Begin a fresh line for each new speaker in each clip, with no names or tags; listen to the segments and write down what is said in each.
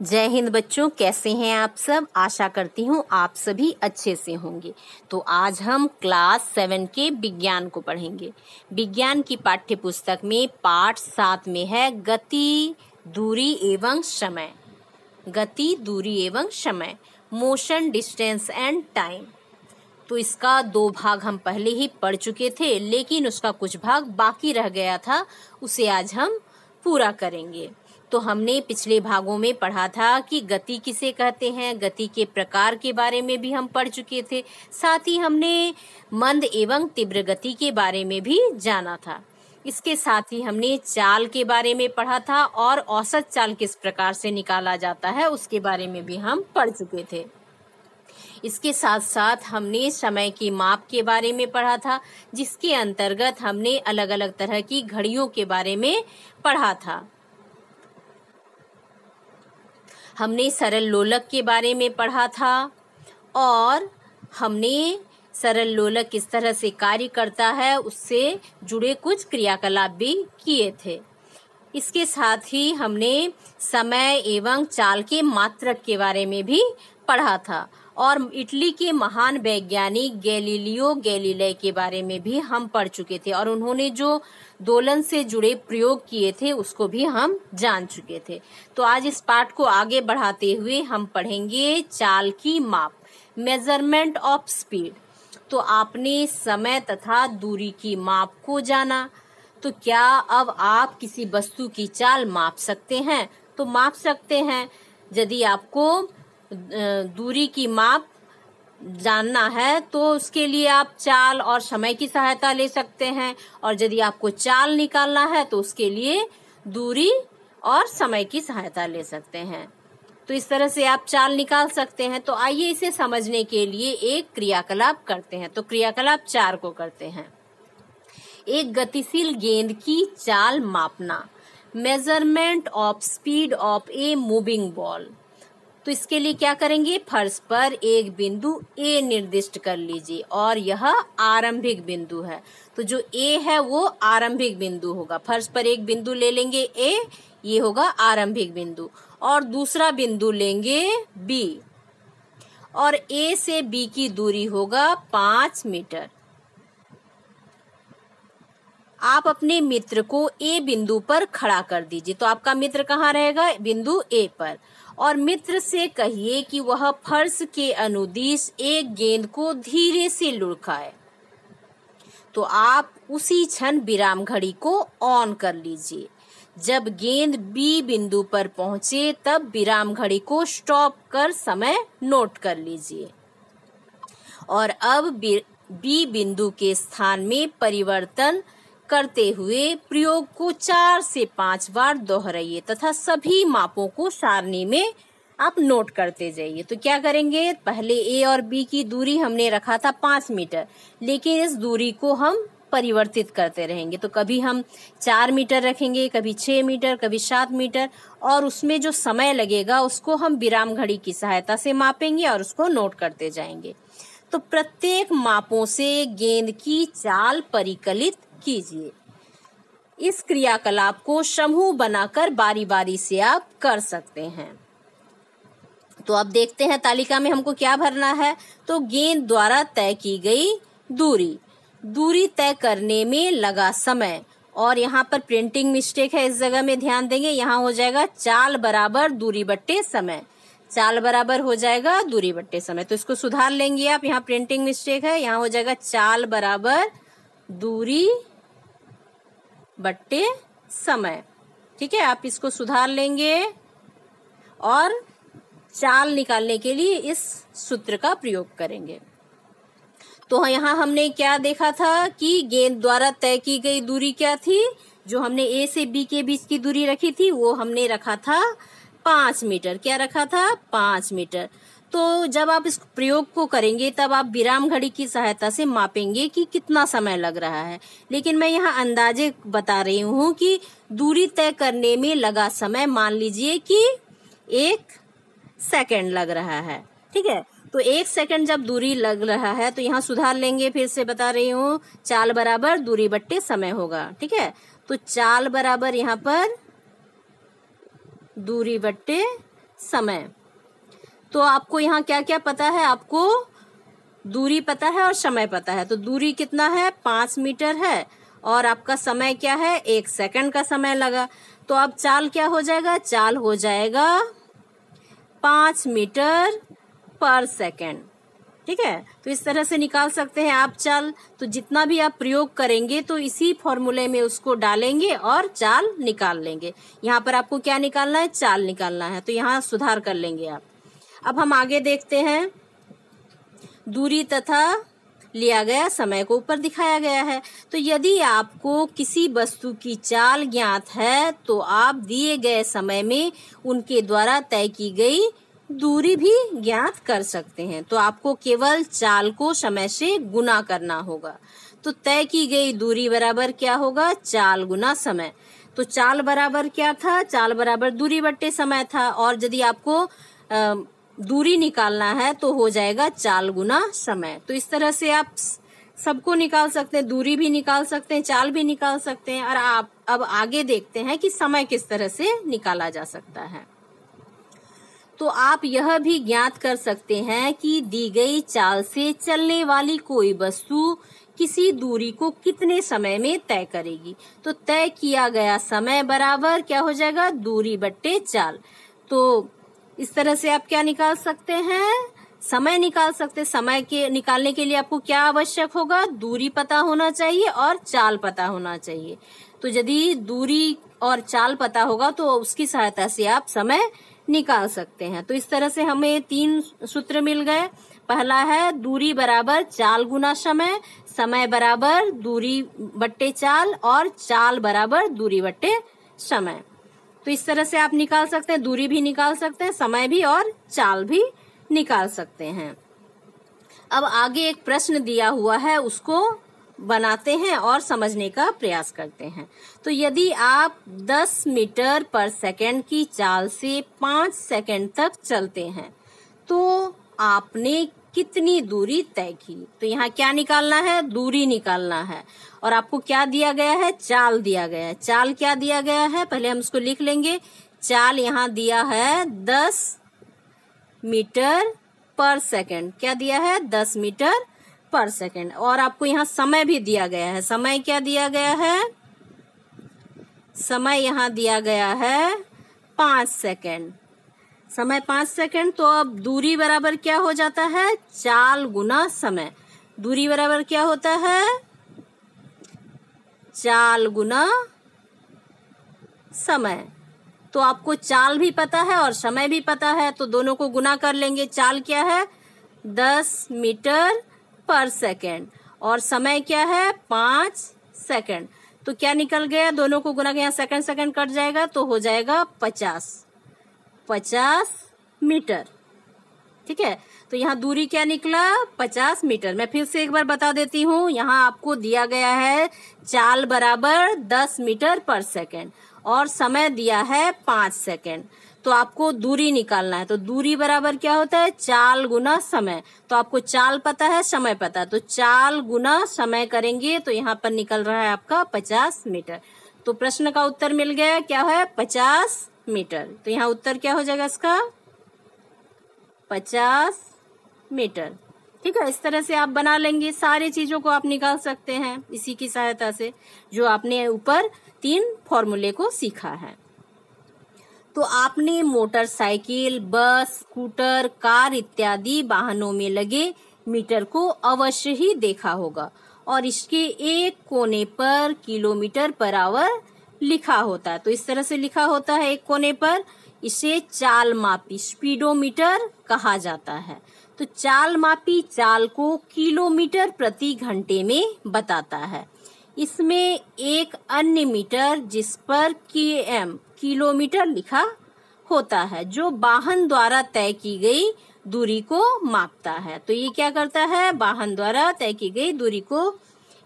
जय हिंद बच्चों, कैसे हैं आप सब। आशा करती हूँ आप सभी अच्छे से होंगे। तो आज हम क्लास 7 के विज्ञान को पढ़ेंगे। विज्ञान की पाठ्य पुस्तक में पाठ 7 में है गति, दूरी एवं समय। गति, दूरी एवं समय, मोशन, डिस्टेंस एंड टाइम। तो इसका 2 भाग हम पहले ही पढ़ चुके थे, लेकिन उसका कुछ भाग बाकी रह गया था, उसे आज हम पूरा करेंगे। तो हमने पिछले भागों में पढ़ा था कि गति किसे कहते हैं, गति के प्रकार के बारे में भी हम पढ़ चुके थे। साथ ही हमने मंद एवं तीव्र गति के बारे में भी जाना था। इसके साथ ही हमने चाल के बारे में पढ़ा था और औसत चाल किस प्रकार से निकाला जाता है उसके बारे में भी हम पढ़ चुके थे। इसके साथ साथ हमने समय की माप के बारे में पढ़ा था, जिसके अंतर्गत हमने अलग अलग तरह की घड़ियों के बारे में पढ़ा था। हमने सरल लोलक के बारे में पढ़ा था और हमने सरल लोलक किस तरह से कार्य करता है उससे जुड़े कुछ क्रियाकलाप भी किए थे। इसके साथ ही हमने समय एवं चाल के मात्रक के बारे में भी पढ़ा था और इटली के महान वैज्ञानिक गैलीलियो गैलीलाई के बारे में भी हम पढ़ चुके थे और उन्होंने जो दोलन से जुड़े प्रयोग किए थे उसको भी हम जान चुके थे। तो आज इस पाठ को आगे बढ़ाते हुए हम पढ़ेंगे चाल की माप, मेजरमेंट ऑफ स्पीड। तो आपने समय तथा दूरी की माप को जाना, तो क्या अब आप किसी वस्तु की चाल माप सकते हैं? तो माप सकते हैं। यदि आपको दूरी की माप जानना है तो उसके लिए आप चाल और समय की सहायता ले सकते हैं, और यदि आपको चाल निकालना है तो उसके लिए दूरी और समय की सहायता ले सकते हैं। तो इस तरह से आप चाल निकाल सकते हैं। तो आइए इसे समझने के लिए एक क्रियाकलाप करते हैं। तो क्रियाकलाप 4 को करते हैं। एक गतिशील गेंद की चाल मापना, measurement of speed of a moving ball. तो इसके लिए क्या करेंगे, फर्श पर एक बिंदु ए निर्दिष्ट कर लीजिए और यह आरंभिक बिंदु है। तो जो ए है वो आरंभिक बिंदु होगा। फर्श पर एक बिंदु ले लेंगे ए, ये होगा आरंभिक बिंदु, और दूसरा बिंदु लेंगे बी और ए से बी की दूरी होगा 5 मीटर। आप अपने मित्र को ए बिंदु पर खड़ा कर दीजिए। तो आपका मित्र कहाँ रहेगा, बिंदु ए पर, और मित्र से कहिए कि वह फर्श के अनुदिश एक गेंद को धीरे से लुढ़काए। तो आप उसी क्षण विराम घड़ी को ऑन कर लीजिए। जब गेंद बी बिंदु पर पहुंचे तब विराम घड़ी को स्टॉप कर समय नोट कर लीजिए और अब बी बिंदु के स्थान में परिवर्तन करते हुए प्रयोग को 4 से 5 बार दोहराइए तथा सभी मापों को सारणी में आप नोट करते जाइए। तो क्या करेंगे, पहले ए और बी की दूरी हमने रखा था 5 मीटर, लेकिन इस दूरी को हम परिवर्तित करते रहेंगे। तो कभी हम 4 मीटर रखेंगे, कभी 6 मीटर, कभी 7 मीटर, और उसमें जो समय लगेगा उसको हम विराम घड़ी की सहायता से मापेंगे और उसको नोट करते जाएंगे। तो प्रत्येक मापों से गेंद की चाल परिकलित कीजिए। इस क्रियाकलाप को समूह बनाकर बारी बारी से आप कर सकते हैं। तो अब देखते हैं तालिका में हमको क्या भरना है। तो गेंद द्वारा तय की गई दूरी, दूरी तय करने में लगा समय, और यहाँ पर प्रिंटिंग मिस्टेक है, इस जगह में ध्यान देंगे। यहाँ हो जाएगा चाल बराबर दूरी बट्टे समय, चाल बराबर हो जाएगा दूरी बट्टे समय। तो इसको सुधार लेंगे आप, यहाँ प्रिंटिंग मिस्टेक है, यहाँ हो जाएगा चाल बराबर दूरी बट्टे समय। ठीक है, आप इसको सुधार लेंगे और चाल निकालने के लिए इस सूत्र का प्रयोग करेंगे। तो यहाँ हमने क्या देखा था कि गेंद द्वारा तय की गई दूरी क्या थी, जो हमने ए से बी के बीच की दूरी रखी थी वो हमने रखा था 5 मीटर। क्या रखा था, 5 मीटर। तो जब आप इस प्रयोग को करेंगे तब आप विराम घड़ी की सहायता से मापेंगे कि कितना समय लग रहा है, लेकिन मैं यहाँ अंदाजे बता रही हूँ कि दूरी तय करने में लगा समय मान लीजिए कि 1 सेकंड लग रहा है। ठीक है, तो 1 सेकंड जब दूरी लग रहा है तो यहाँ सुधार लेंगे, फिर से बता रही हूँ, चाल बराबर दूरी बट्टे समय होगा। ठीक है, तो चाल बराबर यहाँ पर दूरी बट्टे समय। तो आपको यहाँ क्या क्या पता है, आपको दूरी पता है और समय पता है। तो दूरी कितना है, 5 मीटर है, और आपका समय क्या है, 1 सेकंड का समय लगा। तो अब चाल क्या हो जाएगा, चाल हो जाएगा 5 मीटर पर सेकंड। ठीक है, तो इस तरह से निकाल सकते हैं आप चाल। तो जितना भी आप प्रयोग करेंगे तो इसी फॉर्मूले में उसको डालेंगे और चाल निकाल लेंगे। यहाँ पर आपको क्या निकालना है, चाल निकालना है। तो यहाँ सुधार कर लेंगे आप। अब हम आगे देखते हैं। दूरी तथा लिया गया समय को ऊपर दिखाया गया है। तो यदि आपको किसी वस्तु की चाल ज्ञात है तो आप दिए गए समय में उनके द्वारा तय की गई दूरी भी ज्ञात कर सकते हैं। तो आपको केवल चाल को समय से गुना करना होगा। तो तय की गई दूरी बराबर क्या होगा, चाल गुना समय। तो चाल बराबर क्या था, चाल बराबर दूरी बट्टे समय था। और यदि आपको दूरी निकालना है तो हो जाएगा चाल गुना समय। तो इस तरह से आप सबको निकाल सकते हैं, दूरी भी निकाल सकते हैं, चाल भी निकाल सकते हैं। और आप अब आगे देखते हैं कि समय किस तरह से निकाला जा सकता है। तो आप यह भी ज्ञात कर सकते हैं कि दी गई चाल से चलने वाली कोई वस्तु किसी दूरी को कितने समय में तय करेगी। तो तय किया गया समय बराबर क्या हो जाएगा, दूरी बट्टे चाल। तो इस तरह से आप क्या निकाल सकते हैं, समय निकाल सकते हैं। समय के निकालने के लिए आपको क्या आवश्यक होगा, दूरी पता होना चाहिए और चाल पता होना चाहिए। तो यदि दूरी और चाल पता होगा तो उसकी सहायता से आप समय निकाल सकते हैं। तो इस तरह से हमें 3 सूत्र मिल गए। पहला है दूरी बराबर चाल गुना समय, समय बराबर दूरी बट्टे चाल, और चाल बराबर दूरी बट्टे समय। तो इस तरह से आप निकाल सकते हैं, दूरी भी निकाल सकते हैं, समय भी और चाल भी निकाल सकते हैं। अब आगे एक प्रश्न दिया हुआ है, उसको बनाते हैं और समझने का प्रयास करते हैं। तो यदि आप 10 मीटर पर सेकंड की चाल से 5 सेकंड तक चलते हैं तो आपने कितनी दूरी तय की। तो यहाँ क्या निकालना है, दूरी निकालना है। और आपको क्या दिया गया है, चाल दिया गया है। चाल क्या दिया गया है, पहले हम इसको लिख लेंगे। चाल यहाँ दिया है 10 मीटर पर सेकंड। क्या दिया है, 10 मीटर पर सेकंड। और आपको यहाँ समय भी दिया गया है। समय क्या दिया गया है, समय यहाँ दिया गया है 5 सेकंड। समय 5 सेकंड। तो अब दूरी बराबर क्या हो जाता है, चाल गुना समय। दूरी बराबर क्या होता है, चाल गुना समय। तो आपको चाल भी पता है और समय भी पता है, तो दोनों को गुना कर लेंगे। चाल क्या है, 10 मीटर पर सेकंड, और समय क्या है, 5 सेकंड। तो क्या निकल गया, दोनों को गुना किया, सेकंड सेकंड कट जाएगा तो हो जाएगा 50 मीटर। ठीक है, तो यहाँ दूरी क्या निकला, 50 मीटर। मैं फिर से एक बार बता देती हूँ। यहाँ आपको दिया गया है चाल बराबर 10 मीटर पर सेकंड और समय दिया है 5 सेकंड। तो आपको दूरी निकालना है। तो दूरी बराबर क्या होता है, चाल गुना समय। तो आपको चाल पता है, समय पता है, तो चाल गुना समय करेंगे तो यहाँ पर निकल रहा है आपका 50 मीटर। तो प्रश्न का उत्तर मिल गया, क्या है, 50 मीटर। तो यहाँ उत्तर क्या हो जाएगा इसका, 50 मीटर। ठीक है, इस तरह से आप बना लेंगे। सारी चीजों को आप निकाल सकते हैं इसी की सहायता से, जो आपने ऊपर 3 फॉर्मूले को सीखा है। तो आपने मोटरसाइकिल, बस, स्कूटर, कार इत्यादि वाहनों में लगे मीटर को अवश्य ही देखा होगा, और इसके एक कोने पर किलोमीटर पर आवर लिखा होता है। तो इस तरह से लिखा होता है एक कोने पर। इसे चाल मापी स्पीडोमीटर कहा जाता है। तो चाल मापी चाल को किलोमीटर प्रति घंटे में बताता है। इसमें एक अन्य मीटर जिस पर km किलोमीटर लिखा होता है, जो वाहन द्वारा तय की गई दूरी को मापता है। तो ये क्या करता है, वाहन द्वारा तय की गई दूरी को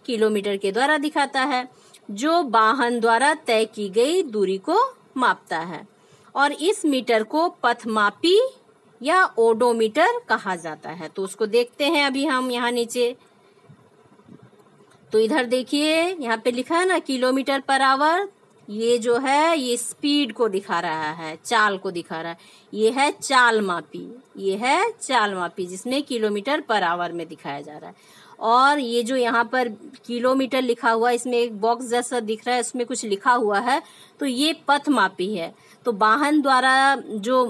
किलोमीटर के द्वारा दिखाता है, जो वाहन द्वारा तय की गई दूरी को मापता है। और इस मीटर को पथमापी या ओडोमीटर कहा जाता है। तो उसको देखते हैं अभी हम यहाँ नीचे। तो इधर देखिए, यहाँ पे लिखा है ना किलोमीटर पर आवर, ये जो है ये स्पीड को दिखा रहा है, चाल को दिखा रहा है। ये है चाल मापी, ये है चाल मापी जिसमें किलोमीटर पर आवर में दिखाया जा रहा है। और ये जो यहाँ पर किलोमीटर लिखा हुआ है, इसमें एक बॉक्स जैसा दिख रहा है, उसमें कुछ लिखा हुआ है, तो ये पथ मापी है। तो वाहन द्वारा जो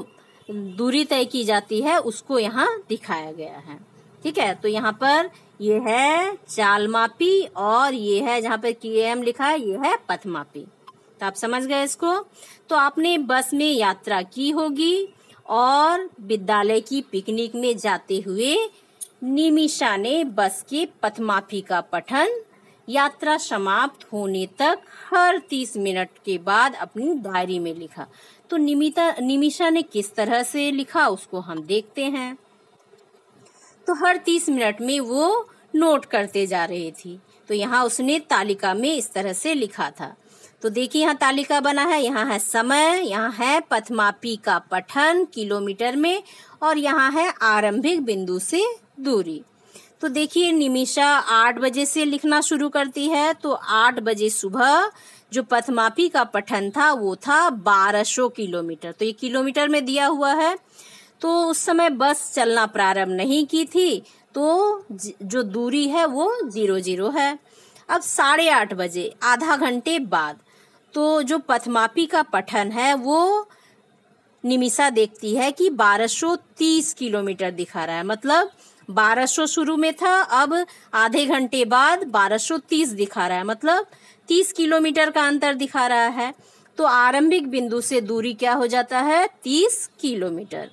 दूरी तय की जाती है उसको यहाँ दिखाया गया है। ठीक है, तो यहाँ पर ये है चाल मापी और ये है जहाँ पर km लिखा है, ये है पथ मापी। तो आप समझ गए इसको। तो आपने बस में यात्रा की होगी और विद्यालय की पिकनिक में जाते हुए निमिषा ने बस के पथमापी का पठन यात्रा समाप्त होने तक हर 30 मिनट के बाद अपनी डायरी में लिखा। तो निमिषा ने किस तरह से लिखा उसको हम देखते हैं। तो हर 30 मिनट में वो नोट करते जा रही थी। तो यहाँ उसने तालिका में इस तरह से लिखा था। तो देखिए यहाँ तालिका बना है, यहाँ है समय, यहाँ है पथमापी का पठन किलोमीटर में, और यहाँ है आरंभिक बिंदु से दूरी। तो देखिए निमिषा 8 बजे से लिखना शुरू करती है। तो 8 बजे सुबह जो पथमापी का पठन था वो था 1200 किलोमीटर। तो ये किलोमीटर में दिया हुआ है। तो उस समय बस चलना प्रारंभ नहीं की थी, तो जो दूरी है वो 00 है। अब 8:30 बजे, आधा घंटे बाद, तो जो पथमापी का पठन है वो निमिषा देखती है कि 1230 किलोमीटर दिखा रहा है। मतलब 1200 शुरू में था, अब आधे घंटे बाद 1230 दिखा रहा है, मतलब 30 किलोमीटर का अंतर दिखा रहा है। तो आरंभिक बिंदु से दूरी क्या हो जाता है, 30 किलोमीटर।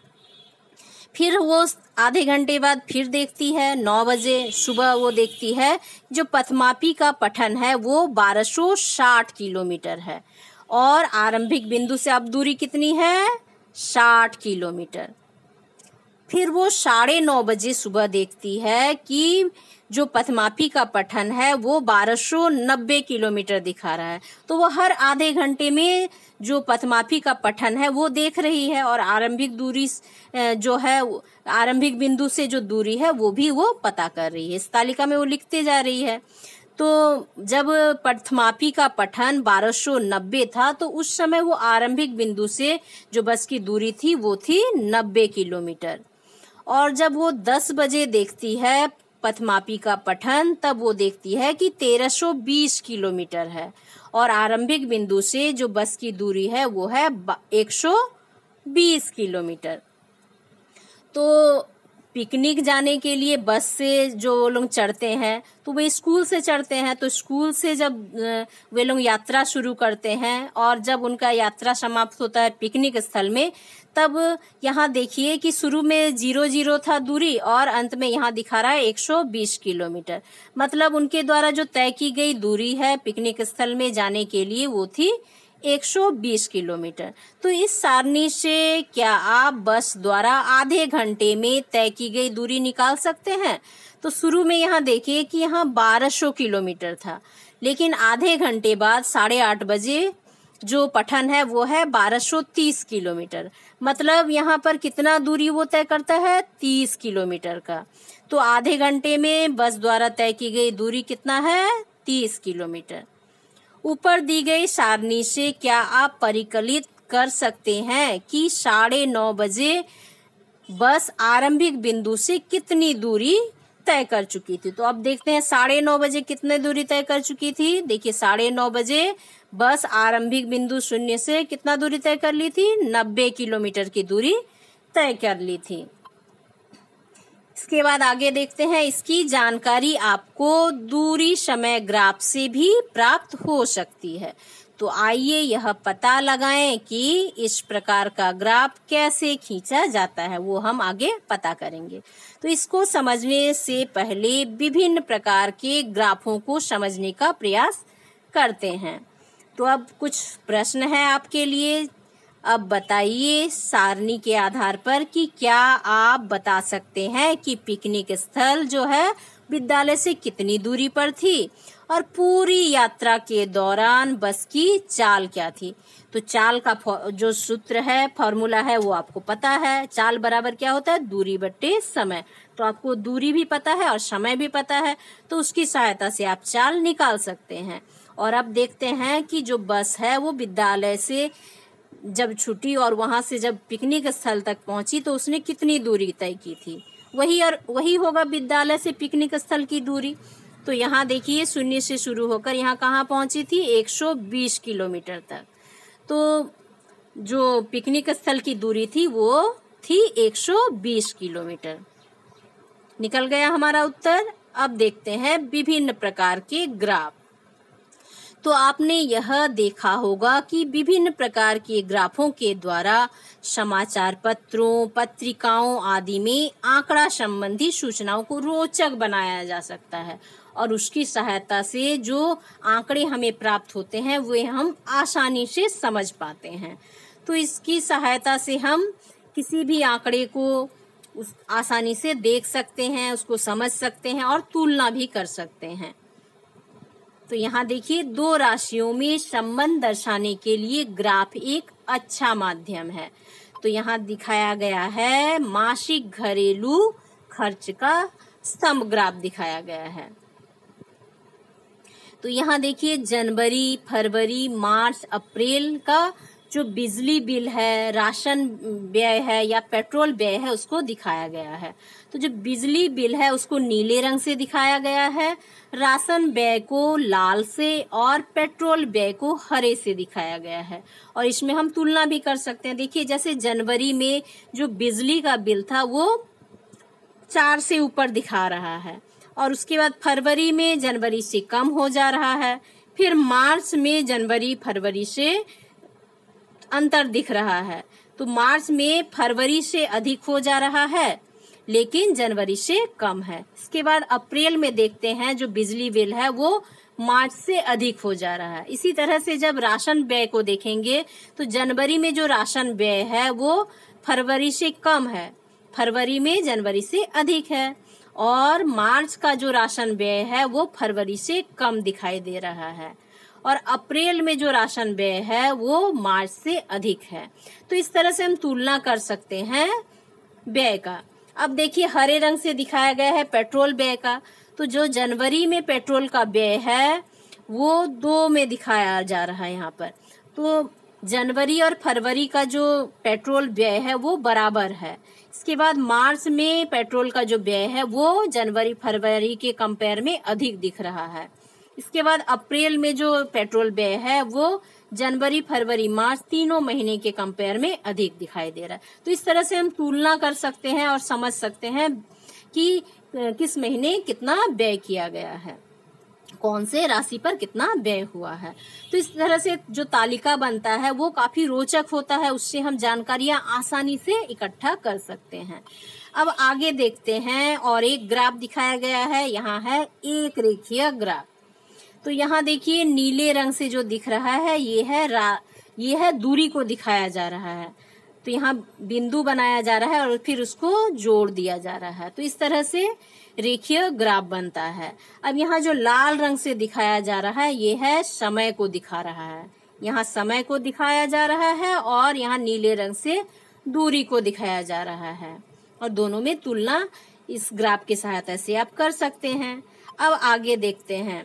फिर वो आधे घंटे बाद फिर देखती है, 9 बजे सुबह वो देखती है जो पथमापी का पठन है वो 1260 किलोमीटर है, और आरंभिक बिंदु से अब दूरी कितनी है, 60 किलोमीटर। फिर वो 9:30 बजे सुबह देखती है कि जो पथमापी का पठन है वो 1290 किलोमीटर दिखा रहा है। तो वो हर आधे घंटे में जो पथमापी का पठन है वो देख रही है, और आरंभिक दूरी जो है, आरंभिक बिंदु से जो दूरी है वो भी वो पता कर रही है। इस तालिका में वो लिखते जा रही है। तो जब पथमापी का पठन 1290 था, तो उस समय वो आरंभिक बिंदु से जो बस की दूरी थी वो थी 90 किलोमीटर। और जब वो 10 बजे देखती है पथमापी का पठन, तब वो देखती है कि 1320 किलोमीटर है, और आरंभिक बिंदु से जो बस की दूरी है वो है 120 किलोमीटर। तो पिकनिक जाने के लिए बस से जो लोग चढ़ते हैं तो वे स्कूल से चढ़ते हैं। तो स्कूल से जब वे लोग यात्रा शुरू करते हैं और जब उनका यात्रा समाप्त होता है पिकनिक स्थल में, तब यहाँ देखिए कि शुरू में 00 था दूरी, और अंत में यहाँ दिखा रहा है 120 किलोमीटर। मतलब उनके द्वारा जो तय की गई दूरी है पिकनिक स्थल में जाने के लिए वो थी 120 किलोमीटर। तो इस सारणी से क्या आप बस द्वारा आधे घंटे में तय की गई दूरी निकाल सकते हैं? तो शुरू में यहाँ देखिए कि यहाँ 1200 किलोमीटर था, लेकिन आधे घंटे बाद 8:30 बजे जो पठन है वो है 1230 किलोमीटर। मतलब यहाँ पर कितना दूरी वो तय करता है, 30 किलोमीटर का। तो आधे घंटे में बस द्वारा तय की गई दूरी कितना है, 30 किलोमीटर। ऊपर दी गई सारणी से क्या आप परिकलित कर सकते हैं कि 9:30 बजे बस आरंभिक बिंदु से कितनी दूरी तय कर चुकी थी? तो अब देखते हैं 9:30 बजे कितने दूरी तय कर चुकी थी। देखिए 9:30 बजे बस आरंभिक बिंदु 0 से कितना दूरी तय कर ली थी, 90 किलोमीटर की दूरी तय कर ली थी। इसके बाद आगे देखते हैं, इसकी जानकारी आपको दूरी समय ग्राफ से भी प्राप्त हो सकती है। तो आइए यह पता लगाएं कि इस प्रकार का ग्राफ कैसे खींचा जाता है, वो हम आगे पता करेंगे। तो इसको समझने से पहले विभिन्न प्रकार के ग्राफों को समझने का प्रयास करते हैं। तो अब कुछ प्रश्न है आपके लिए। अब बताइए सारणी के आधार पर कि क्या आप बता सकते हैं कि पिकनिक स्थल जो है विद्यालय से कितनी दूरी पर थी, और पूरी यात्रा के दौरान बस की चाल क्या थी। तो चाल का जो सूत्र है, फॉर्मूला है, वो आपको पता है। चाल बराबर क्या होता है, दूरी बट्टे समय। तो आपको दूरी भी पता है और समय भी पता है, तो उसकी सहायता से आप चाल निकाल सकते हैं। और अब देखते हैं कि जो बस है वो विद्यालय से जब छुटी और वहां से जब पिकनिक स्थल तक पहुंची तो उसने कितनी दूरी तय की थी। वही होगा विद्यालय से पिकनिक स्थल की दूरी। तो यहाँ देखिए 0 से शुरू होकर यहाँ कहाँ पहुंची थी, 120 किलोमीटर तक। तो जो पिकनिक स्थल की दूरी थी वो थी 120 किलोमीटर। निकल गया हमारा उत्तर। अब देखते हैं विभिन्न प्रकार के ग्राफ। तो आपने यह देखा होगा कि विभिन्न प्रकार के ग्राफों के द्वारा समाचार पत्रों, पत्रिकाओं आदि में आंकड़ा संबंधी सूचनाओं को रोचक बनाया जा सकता है और उसकी सहायता से जो आंकड़े हमें प्राप्त होते हैं वे हम आसानी से समझ पाते हैं। तो इसकी सहायता से हम किसी भी आंकड़े को आसानी से देख सकते हैं, उसको समझ सकते हैं और तुलना भी कर सकते हैं। तो यहाँ देखिए 2 राशियों में संबंध दर्शाने के लिए ग्राफ एक अच्छा माध्यम है। तो यहाँ दिखाया गया है मासिक घरेलू खर्च का स्तंभ ग्राफ दिखाया गया है। तो यहाँ देखिए जनवरी, फरवरी, मार्च, अप्रैल का जो बिजली बिल है, राशन व्यय है या पेट्रोल व्यय है उसको दिखाया गया है। तो जो बिजली बिल है उसको नीले रंग से दिखाया गया है, राशन व्यय को लाल से और पेट्रोल व्यय को हरे से दिखाया गया है। और इसमें हम तुलना भी कर सकते हैं। देखिए जैसे जनवरी में जो बिजली का बिल था वो 4 से ऊपर दिखा रहा है और उसके बाद फरवरी में जनवरी से कम हो जा रहा है, फिर मार्च में जनवरी फरवरी से अंतर दिख रहा है। तो मार्च में फरवरी से अधिक हो जा रहा है लेकिन जनवरी से कम है। इसके बाद अप्रैल में देखते हैं जो बिजली बिल है वो मार्च से अधिक हो जा रहा है। इसी तरह से जब राशन व्यय को देखेंगे तो जनवरी में जो राशन व्यय है वो फरवरी से कम है, फरवरी में जनवरी से अधिक है और मार्च का जो राशन व्यय है वो फरवरी से कम दिखाई दे रहा है और अप्रैल में जो राशन व्यय है वो मार्च से अधिक है। तो इस तरह से हम तुलना कर सकते हैं व्यय का। अब देखिए हरे रंग से दिखाया गया है पेट्रोल व्यय का। तो जो जनवरी में पेट्रोल का व्यय है वो 2 में दिखाया जा रहा है यहाँ पर। तो जनवरी और फरवरी का जो पेट्रोल व्यय है वो बराबर है। इसके बाद मार्च में पेट्रोल का जो व्यय है वो जनवरी फरवरी के कंपेयर में अधिक दिख रहा है। इसके बाद अप्रैल में जो पेट्रोल व्यय है वो जनवरी फरवरी मार्च तीनों महीने के कंपेयर में अधिक दिखाई दे रहा है। तो इस तरह से हम तुलना कर सकते हैं और समझ सकते हैं कि किस महीने कितना व्यय किया गया है, कौन से राशि पर कितना व्यय हुआ है। तो इस तरह से जो तालिका बनता है वो काफी रोचक होता है, उससे हम जानकारियां आसानी से इकट्ठा कर सकते हैं। अब आगे देखते हैं और एक ग्राफ दिखाया गया है, यहाँ है एक रेखीय ग्राफ। तो यहाँ देखिए नीले रंग से जो दिख रहा है ये है दूरी को दिखाया जा रहा है। तो यहाँ बिंदु बनाया जा रहा है और फिर उसको जोड़ दिया जा रहा है। तो इस तरह से रेखीय ग्राफ बनता है। अब यहाँ जो लाल रंग से दिखाया जा रहा है ये है समय को दिखा रहा है। यहाँ समय को दिखाया जा रहा है और यहाँ नीले रंग से दूरी को दिखाया जा रहा है और दोनों में तुलना इस ग्राफ की सहायता से आप कर सकते हैं। अब आगे देखते हैं।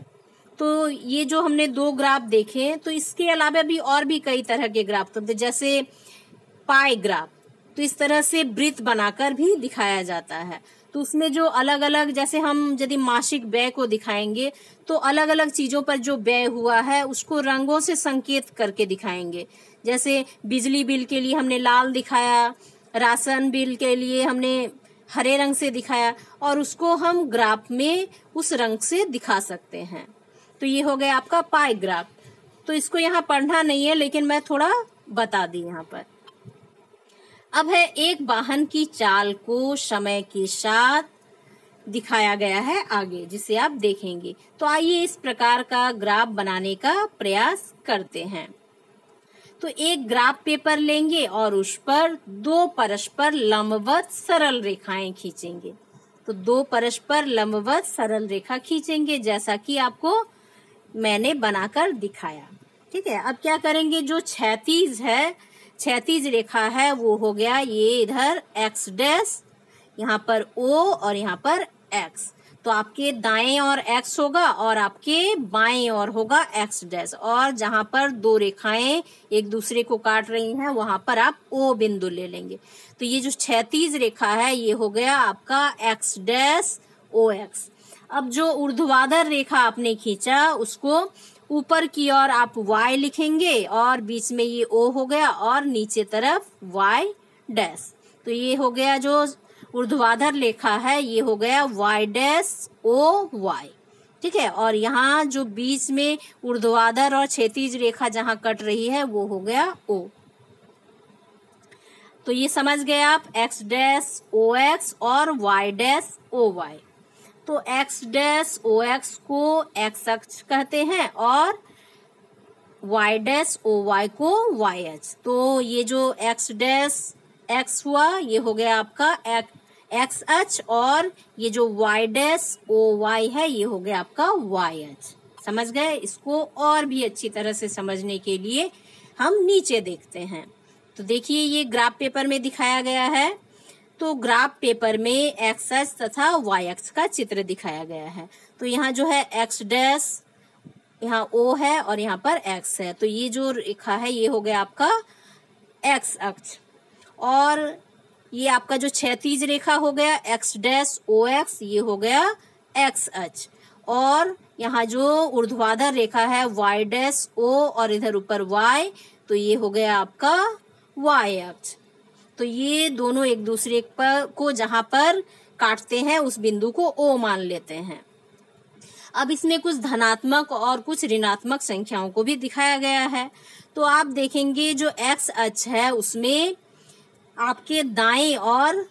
तो ये जो हमने 2 ग्राफ देखे तो इसके अलावा भी और भी कई तरह के ग्राफ होते हैं, जैसे पाई ग्राफ। तो इस तरह से वृत्त बनाकर भी दिखाया जाता है। तो उसमें जो अलग अलग, जैसे हम यदि मासिक व्यय को दिखाएंगे तो अलग अलग चीजों पर जो व्यय हुआ है उसको रंगों से संकेत करके दिखाएंगे। जैसे बिजली बिल के लिए हमने लाल दिखाया, राशन बिल के लिए हमने हरे रंग से दिखाया और उसको हम ग्राफ में उस रंग से दिखा सकते हैं। तो ये हो गया आपका पाई ग्राफ। तो इसको यहाँ पढ़ना नहीं है लेकिन मैं थोड़ा बता दी यहाँ पर। अब है एक वाहन की चाल को समय के साथ दिखाया गया है आगे, जिसे आप देखेंगे। तो आइए इस प्रकार का ग्राफ बनाने का प्रयास करते हैं। तो एक ग्राफ पेपर लेंगे और उस पर 2 परस्पर लंबवत सरल रेखाएं खींचेंगे। तो 2 परस्पर लंबवत सरल रेखा खींचेंगे जैसा कि आपको मैंने बनाकर दिखाया। ठीक है, अब क्या करेंगे, जो क्षैतिज रेखा है वो हो गया ये इधर x डैश, यहाँ पर O और यहाँ पर x। तो आपके दाएं और x होगा और आपके बाएं और होगा x डैश, और जहां पर दो रेखाएं एक दूसरे को काट रही हैं वहां पर आप O बिंदु ले लेंगे। तो ये जो क्षैतिज रेखा है ये हो गया आपका x डैश OX। अब जो ऊर्ध्वाधर रेखा आपने खींचा उसको ऊपर की ओर आप y लिखेंगे और बीच में ये O हो गया और नीचे तरफ y डैश। तो ये हो गया जो ऊर्ध्वाधर रेखा है ये हो गया y डैश OY, ठीक है। और यहाँ जो बीच में ऊर्ध्वाधर और क्षैतिज रेखा जहां कट रही है वो हो गया O। तो ये समझ गए आप, x डैश OX और y डैश OY। तो x डैश OX को x अक्ष कहते हैं और y डैश OY को y अक्ष। तो ये जो x डैश x हुआ ये हो गया आपका x अक्ष और ये जो y डैश OY है ये हो गया आपका y अक्ष। समझ गए? इसको और भी अच्छी तरह से समझने के लिए हम नीचे देखते हैं। तो देखिए ये ग्राफ पेपर में दिखाया गया है। तो ग्राफ पेपर में x अक्ष तथा y अक्ष का चित्र दिखाया गया है। तो यहाँ जो है x डैश, यहाँ O है और यहाँ पर x है। तो ये जो रेखा है ये हो गया आपका x अक्ष, और ये आपका जो क्षैतिज रेखा हो गया x डैश OX ये हो गया x अक्ष, और यहाँ जो ऊर्ध्वाधर रेखा है y डैश O और इधर ऊपर y, तो ये हो गया आपका y अक्ष। तो ये दोनों एक दूसरे पर को जहां पर काटते हैं उस बिंदु को O मान लेते हैं। अब इसमें कुछ धनात्मक और कुछ ऋणात्मक संख्याओं को भी दिखाया गया है। तो आप देखेंगे जो x अक्ष है उसमें आपके दाएं और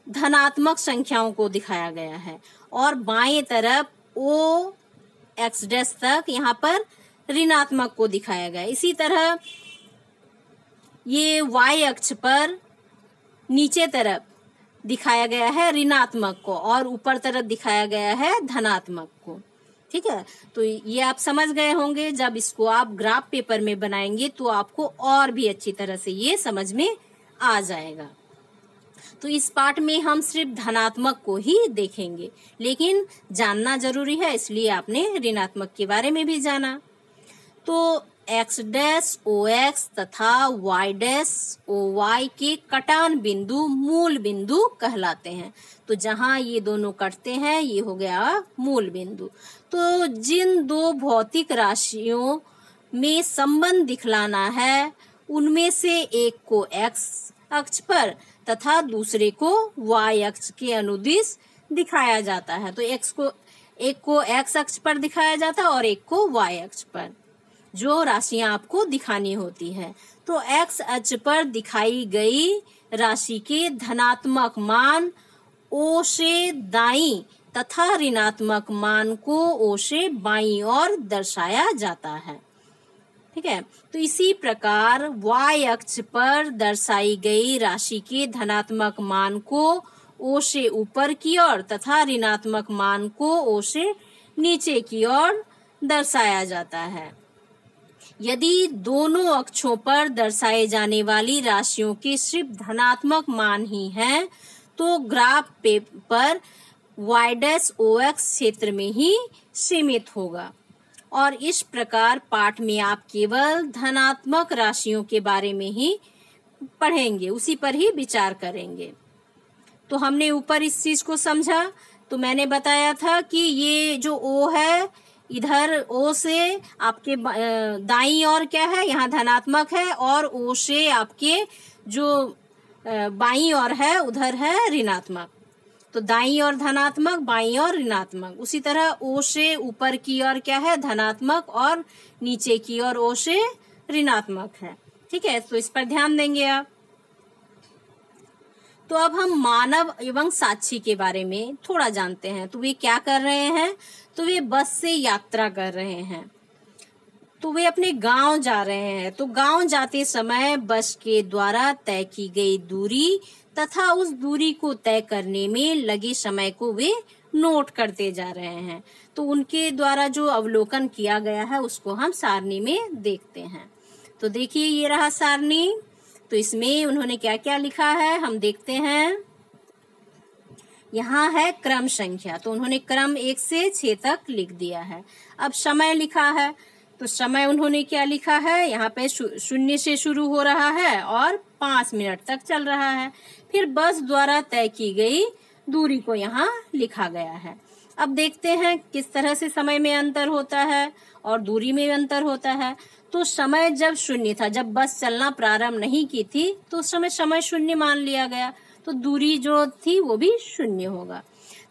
धनात्मक संख्याओं को दिखाया गया है और बाएं तरफ O x डैश तक यहाँ पर ऋणात्मक को दिखाया गया है। इसी तरह ये y अक्ष पर नीचे तरफ दिखाया गया है ऋणात्मक को और ऊपर तरफ दिखाया गया है धनात्मक को, ठीक है। तो ये आप समझ गए होंगे। जब इसको आप ग्राफ पेपर में बनाएंगे तो आपको और भी अच्छी तरह से ये समझ में आ जाएगा। तो इस पाठ में हम सिर्फ धनात्मक को ही देखेंगे, लेकिन जानना जरूरी है इसलिए आपने ऋणात्मक के बारे में भी जाना। तो x डैश OX तथा y डैश OY के कटान बिंदु मूल बिंदु कहलाते हैं। तो जहां ये दोनों कटते हैं ये हो गया मूल बिंदु। तो जिन दो भौतिक राशियों में संबंध दिखलाना है उनमें से एक को x अक्ष पर तथा दूसरे को y अक्ष के अनुदिश दिखाया जाता है। तो एक को x अक्ष पर दिखाया जाता है और एक को y अक्ष पर, जो राशियां आपको दिखानी होती है। तो x अक्ष पर दिखाई गई राशि के धनात्मक मान O से दाईं तथा ऋणात्मक मान को O से बाईं ओर दर्शाया जाता है, ठीक है। तो इसी प्रकार y अक्ष पर दर्शाई गई राशि के धनात्मक मान को O से ऊपर की ओर तथा ऋणात्मक मान को O से नीचे की ओर दर्शाया जाता है। यदि दोनों अक्षों पर दर्शाए जाने वाली राशियों के सिर्फ धनात्मक मान ही हैं, तो graph paper y dash OX क्षेत्र में ही सीमित होगा। और इस प्रकार पाठ में आप केवल धनात्मक राशियों के बारे में ही पढ़ेंगे, उसी पर ही विचार करेंगे। तो हमने ऊपर इस चीज को समझा। तो मैंने बताया था कि ये जो O है, इधर O से आपके दाईं ओर क्या है, यहाँ धनात्मक है, और O से आपके जो बाईं ओर है उधर है ऋणात्मक। तो दाईं ओर धनात्मक, बाईं ओर ऋणात्मक। उसी तरह O से ऊपर की ओर क्या है, धनात्मक, और नीचे की ओर O से ऋणात्मक है, ठीक है। तो इस पर ध्यान देंगे आप। तो अब हम मानव एवं साक्षी के बारे में थोड़ा जानते हैं। तो वे क्या कर रहे हैं? तो वे बस से यात्रा कर रहे हैं। तो वे अपने गांव जा रहे हैं। तो गांव जाते समय बस के द्वारा तय की गई दूरी तथा उस दूरी को तय करने में लगे समय को वे नोट करते जा रहे हैं। तो उनके द्वारा जो अवलोकन किया गया है उसको हम सारणी में देखते हैं। तो देखिए ये रहा सारणी। तो इसमें उन्होंने क्या क्या लिखा है हम देखते हैं। यहाँ है क्रम संख्या, तो उन्होंने क्रम 1 से 6 तक लिख दिया है। अब समय लिखा है, तो समय उन्होंने क्या लिखा है, यहाँ पे 0 से शुरू हो रहा है और 5 मिनट तक चल रहा है। फिर बस द्वारा तय की गई दूरी को यहाँ लिखा गया है। अब देखते हैं किस तरह से समय में अंतर होता है और दूरी में अंतर होता है। तो समय जब 0 था, जब बस चलना प्रारंभ नहीं की थी, तो उस समय 0 मान लिया गया, तो दूरी जो थी वो भी 0 होगा।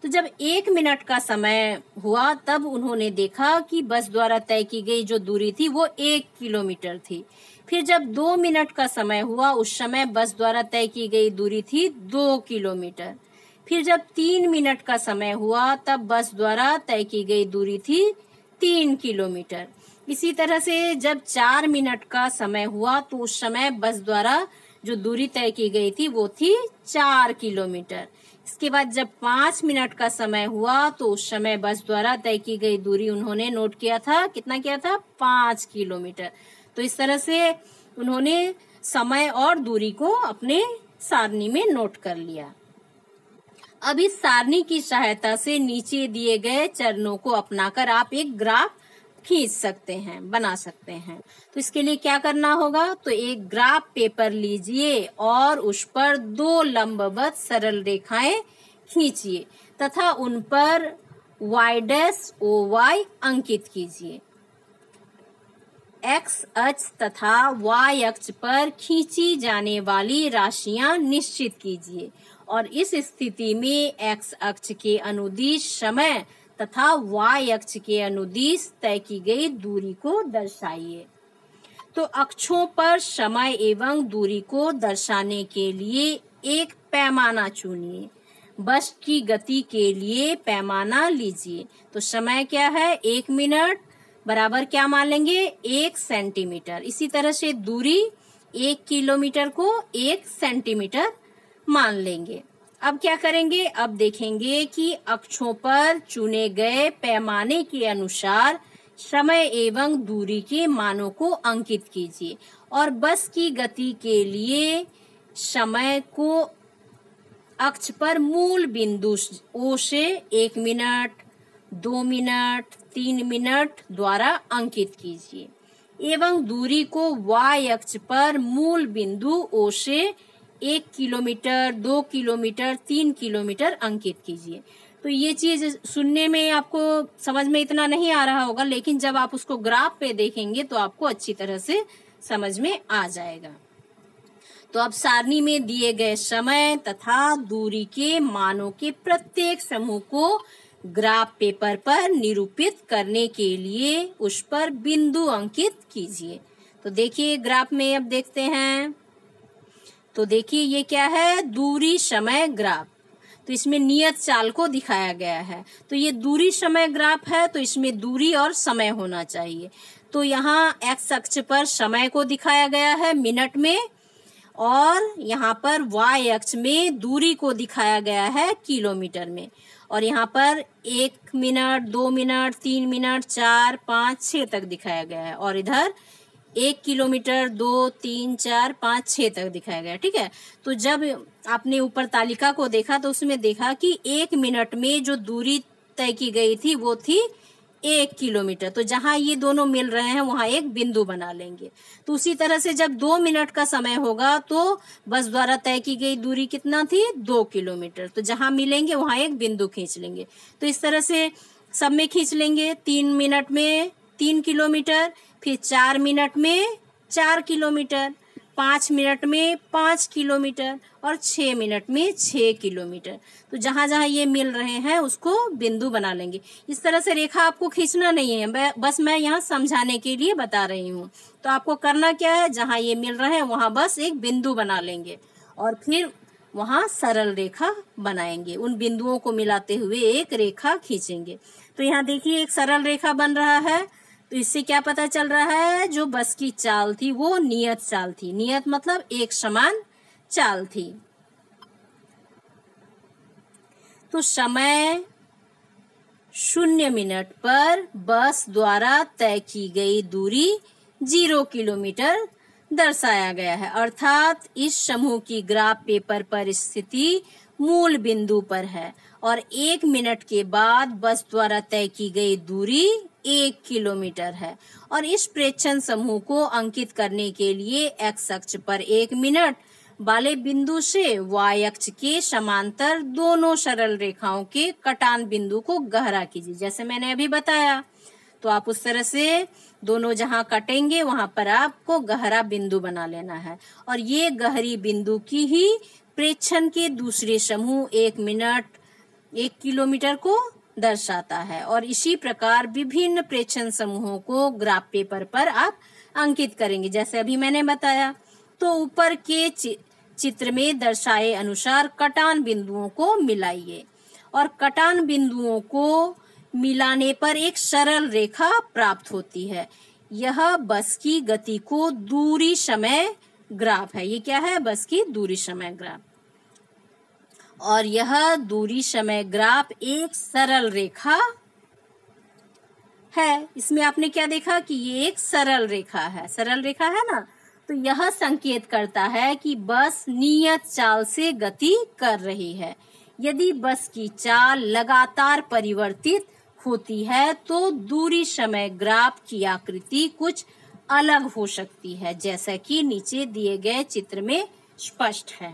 तो जब 1 मिनट का समय हुआ तब उन्होंने देखा कि बस द्वारा तय की गई जो दूरी थी वो 1 किलोमीटर थी। फिर जब 2 मिनट का समय हुआ, उस समय बस द्वारा तय की गई दूरी थी 2 किलोमीटर। फिर जब 3 मिनट का समय हुआ तब बस द्वारा तय की गई दूरी थी 3 किलोमीटर। इसी तरह से जब 4 मिनट का समय हुआ तो उस समय बस द्वारा जो दूरी तय की गई थी वो थी 4 किलोमीटर। इसके बाद जब 5 मिनट का समय हुआ तो उस समय बस द्वारा तय की गई दूरी उन्होंने नोट किया था, कितना किया था, 5 किलोमीटर। तो इस तरह से उन्होंने समय और दूरी को अपने सारणी में नोट कर लिया। अब इस सारणी की सहायता से नीचे दिए गए चरणों को अपनाकर आप एक ग्राफ खींच सकते हैं, बना सकते हैं। तो इसके लिए क्या करना होगा, तो एक ग्राफ पेपर लीजिए और उस पर 2 लंबवत सरल रेखाएं खींचिए तथा उन पर y' अंकित कीजिए। x अक्ष तथा y अक्ष पर खींची जाने वाली राशियां निश्चित कीजिए और इस स्थिति में x अक्ष के अनुदिश समय तथा y अक्ष के अनुदिश तय की गई दूरी को दर्शाइए। तो अक्षों पर समय एवं दूरी को दर्शाने के लिए एक पैमाना चुनिए। बस की गति के लिए पैमाना लीजिए। तो समय क्या है, 1 मिनट बराबर क्या मान लेंगे, 1 सेंटीमीटर। इसी तरह से दूरी 1 किलोमीटर को 1 सेंटीमीटर मान लेंगे। अब क्या करेंगे, अब देखेंगे कि अक्षों पर चुने गए पैमाने के अनुसार समय एवं दूरी के मानों को अंकित कीजिए और बस की गति के लिए समय को अक्ष पर मूल बिंदु O से 1 मिनट, 2 मिनट, 3 मिनट द्वारा अंकित कीजिए एवं दूरी को y अक्ष पर मूल बिंदु O से 1 किलोमीटर, 2 किलोमीटर, 3 किलोमीटर अंकित कीजिए। तो ये चीज सुनने में आपको समझ में इतना नहीं आ रहा होगा, लेकिन जब आप उसको ग्राफ पे देखेंगे तो आपको अच्छी तरह से समझ में आ जाएगा। तो अब सारणी में दिए गए समय तथा दूरी के मानों के प्रत्येक समूह को ग्राफ पेपर पर निरूपित करने के लिए उस पर बिंदु अंकित कीजिए। तो देखिए ग्राफ में अब देखते हैं, तो देखिए ये क्या है, दूरी समय ग्राफ। तो इसमें नियत चाल को दिखाया गया है। तो ये दूरी समय ग्राफ है, तो इसमें दूरी और समय होना चाहिए। तो यहाँ x अक्ष पर समय को दिखाया गया है मिनट में और यहाँ पर y अक्ष में दूरी को दिखाया गया है किलोमीटर में। और यहाँ पर 1 मिनट, 2 मिनट, 3 मिनट, 4, 5, 6 तक दिखाया गया है और इधर 1 किलोमीटर, 2, 3, 4, 5, 6 तक दिखाया गया। ठीक है, तो जब आपने ऊपर तालिका को देखा तो उसमें देखा कि 1 मिनट में जो दूरी तय की गई थी वो थी 1 किलोमीटर। तो जहां ये दोनों मिल रहे हैं वहां एक बिंदु बना लेंगे। तो उसी तरह से जब 2 मिनट का समय होगा तो बस द्वारा तय की गई दूरी कितना थी, 2 किलोमीटर। तो जहां मिलेंगे वहां एक बिंदु खींच लेंगे। तो इस तरह से सब में खींच लेंगे। 3 मिनट में 3 किलोमीटर, फिर 4 मिनट में 4 किलोमीटर, 5 मिनट में 5 किलोमीटर और 6 मिनट में 6 किलोमीटर। तो जहां जहां ये मिल रहे हैं उसको बिंदु बना लेंगे। इस तरह से रेखा आपको खींचना नहीं है, बस मैं यहाँ समझाने के लिए बता रही हूँ। तो आपको करना क्या है, जहां ये मिल रहे हैं वहां बस एक बिंदु बना लेंगे और फिर वहां सरल रेखा बनाएंगे। उन बिंदुओं को मिलाते हुए एक रेखा खींचेंगे। तो यहाँ देखिए एक सरल रेखा बन रहा है। तो इससे क्या पता चल रहा है, जो बस की चाल थी वो नियत चाल थी। नियत मतलब एक समान चाल थी। तो समय 0 मिनट पर बस द्वारा तय की गई दूरी 0 किलोमीटर दर्शाया गया है। अर्थात इस समूह की ग्राफ पेपर पर स्थिति मूल बिंदु पर है और 1 मिनट के बाद बस द्वारा तय की गई दूरी 1 किलोमीटर है। और इस प्रेक्षण समूह को अंकित करने के लिए x अक्ष पर 1 मिनट वाले बिंदु से y अक्ष के समांतर दोनों सरल रेखाओं के कटान बिंदु को गहरा कीजिए, जैसे मैंने अभी बताया। तो आप उस तरह से दोनों जहां कटेंगे वहां पर आपको गहरा बिंदु बना लेना है और ये गहरी बिंदु की ही प्रेक्षण के दूसरे समूह 1 मिनट 1 किलोमीटर को दर्शाता है। और इसी प्रकार विभिन्न प्रेक्षण समूहों को ग्राफ पेपर पर आप अंकित करेंगे, जैसे अभी मैंने बताया। तो ऊपर के चित्र में दर्शाए अनुसार कटान बिंदुओं को मिलाइए और कटान बिंदुओं को मिलाने पर एक सरल रेखा प्राप्त होती है। यह बस की गति को दूरी समय ग्राफ है। ये क्या है? बस की दूरी समय ग्राफ। और यह दूरी समय ग्राफ एक सरल रेखा है। इसमें आपने क्या देखा कि ये एक सरल रेखा है। सरल रेखा है ना, तो यह संकेत करता है कि बस नियत चाल से गति कर रही है। यदि बस की चाल लगातार परिवर्तित होती है तो दूरी समय ग्राफ की आकृति कुछ अलग हो सकती है, जैसा कि नीचे दिए गए चित्र में स्पष्ट है।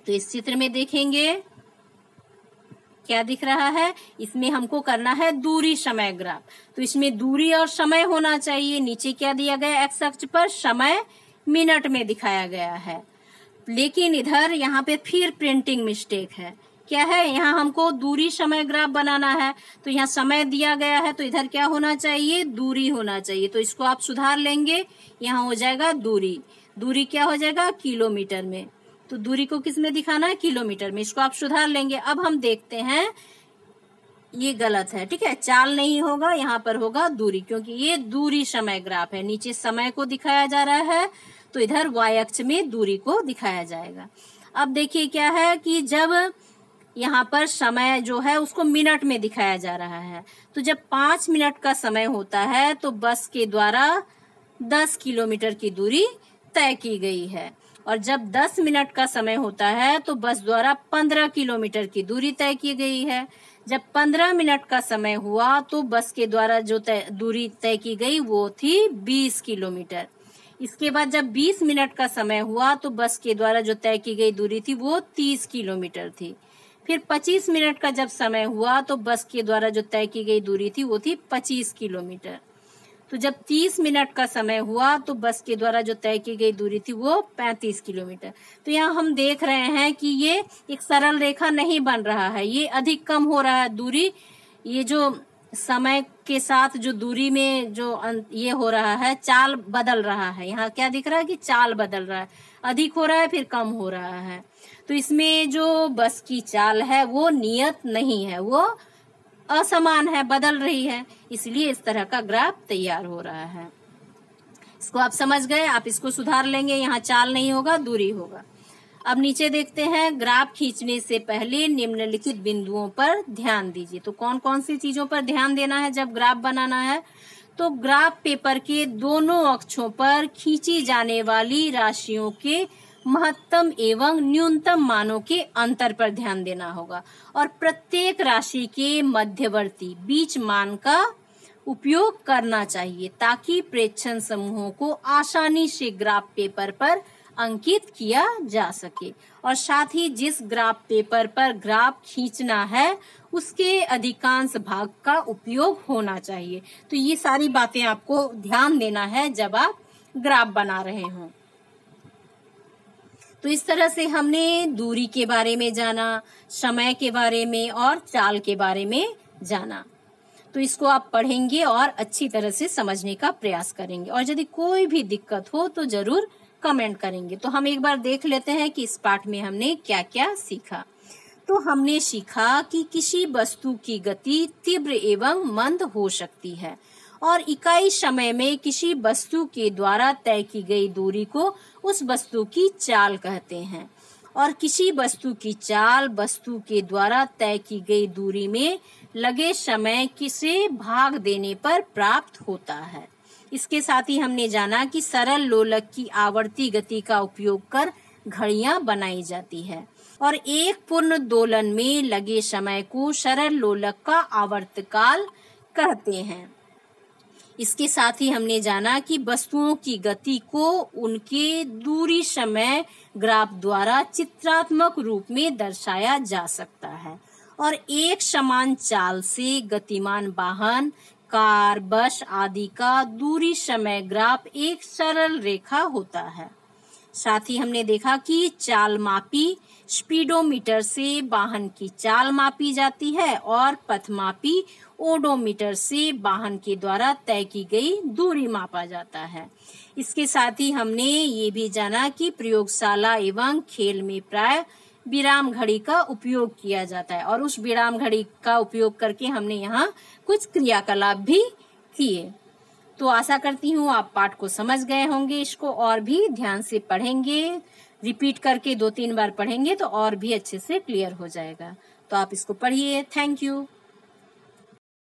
तो इस चित्र में देखेंगे क्या दिख रहा है। इसमें हमको करना है दूरी समय ग्राफ। तो इसमें दूरी और समय होना चाहिए। नीचे क्या दिया गया? एक्स अक्ष पर समय मिनट में दिखाया गया है, लेकिन इधर यहाँ पे फिर प्रिंटिंग मिस्टेक है। क्या है? यहाँ हमको दूरी समय ग्राफ बनाना है, तो यहाँ समय दिया गया है, तो इधर क्या होना चाहिए? दूरी होना चाहिए। तो इसको आप सुधार लेंगे, यहाँ हो जाएगा दूरी। दूरी क्या हो जाएगा? किलोमीटर में। तो दूरी को किस में दिखाना है? किलोमीटर में। इसको आप सुधार लेंगे। अब हम देखते हैं, ये गलत है, ठीक है। चाल नहीं होगा, यहाँ पर होगा दूरी, क्योंकि ये दूरी समय ग्राफ है। नीचे समय को दिखाया जा रहा है, तो इधर y अक्ष में दूरी को दिखाया जाएगा। अब देखिए क्या है कि जब यहाँ पर समय जो है उसको मिनट में दिखाया जा रहा है, तो जब 5 मिनट का समय होता है तो बस के द्वारा 10 किलोमीटर की दूरी तय की गई है, और जब 10 मिनट का समय होता है तो बस द्वारा 15 किलोमीटर की दूरी तय की गई है। जब 15 मिनट का समय हुआ तो बस के द्वारा जो दूरी तय की गई वो थी 20 किलोमीटर। इसके बाद जब 20 मिनट का समय हुआ तो बस के द्वारा जो तय की गई दूरी थी वो 30 किलोमीटर थी। फिर 25 मिनट का जब समय हुआ तो बस के द्वारा जो तय की गई दूरी थी वो थी 25 किलोमीटर। तो जब 30 मिनट का समय हुआ तो बस के द्वारा जो तय की गई दूरी थी वो 35 किलोमीटर। तो यहाँ हम देख रहे हैं कि ये एक सरल रेखा नहीं बन रहा है, ये अधिक कम हो रहा है दूरी। ये जो समय के साथ जो दूरी में जो ये हो रहा है, चाल बदल रहा है। यहाँ क्या दिख रहा है कि चाल बदल रहा है, अधिक हो रहा है फिर कम हो रहा है। तो इसमें जो बस की चाल है वो नियत नहीं है, वो असमान है, बदल रही है, इसलिए इस तरह का ग्राफ तैयार हो रहा है। इसको आप समझ गए। आप इसको सुधार लेंगे, यहाँ चाल नहीं होगा, दूरी होगा। अब नीचे देखते हैं, ग्राफ खींचने से पहले निम्नलिखित बिंदुओं पर ध्यान दीजिए। तो कौन कौन सी चीजों पर ध्यान देना है जब ग्राफ बनाना है? तो ग्राफ पेपर के दोनों अक्षों पर खींची जाने वाली राशियों के महत्तम एवं न्यूनतम मानों के अंतर पर ध्यान देना होगा, और प्रत्येक राशि के मध्यवर्ती बीच मान का उपयोग करना चाहिए, ताकि प्रेक्षण समूहों को आसानी से ग्राफ पेपर पर अंकित किया जा सके। और साथ ही जिस ग्राफ पेपर पर ग्राफ खींचना है उसके अधिकांश भाग का उपयोग होना चाहिए। तो ये सारी बातें आपको ध्यान देना है जब आप ग्राफ बना रहे हों। तो इस तरह से हमने दूरी के बारे में जाना, समय के बारे में और चाल के बारे में जाना। तो इसको आप पढ़ेंगे और अच्छी तरह से समझने का प्रयास करेंगे, और यदि कोई भी दिक्कत हो तो जरूर कमेंट करेंगे। तो हम एक बार देख लेते हैं कि इस पाठ में हमने क्या क्या सीखा। तो हमने सीखा कि किसी वस्तु की गति तीव्र एवं मंद हो सकती है, और इकाई समय में किसी वस्तु के द्वारा तय की गई दूरी को उस वस्तु की चाल कहते हैं, और किसी वस्तु की चाल वस्तु के द्वारा तय की गई दूरी में लगे समय से भाग देने पर प्राप्त होता है। इसके साथ ही हमने जाना कि सरल लोलक की आवर्ती गति का उपयोग कर घड़ियां बनाई जाती है और एक पूर्ण दोलन में लगे समय को सरल लोलक का आवर्तकाल कहते हैं। इसके साथ ही हमने जाना कि वस्तुओं की गति को उनके दूरी समय ग्राफ द्वारा चित्रात्मक रूप में दर्शाया जा सकता है और एक समान चाल से गतिमान वाहन, कार, बस आदि का दूरी समय ग्राफ एक सरल रेखा होता है। साथ ही हमने देखा कि चाल मापी स्पीडोमीटर से वाहन की चाल मापी जाती है और पथ मापी ओडोमीटर से वाहन के द्वारा तय की गई दूरी मापा जाता है। इसके साथ ही हमने ये भी जाना कि प्रयोगशाला एवं खेल में प्राय विराम घड़ी का उपयोग किया जाता है और उस विराम घड़ी का उपयोग करके हमने यहाँ कुछ क्रियाकलाप भी किए। तो आशा करती हूँ आप पाठ को समझ गए होंगे। इसको और भी ध्यान से पढ़ेंगे, रिपीट करके 2-3 बार पढ़ेंगे तो और भी अच्छे से क्लियर हो जाएगा। तो आप इसको पढ़िए। Thank you.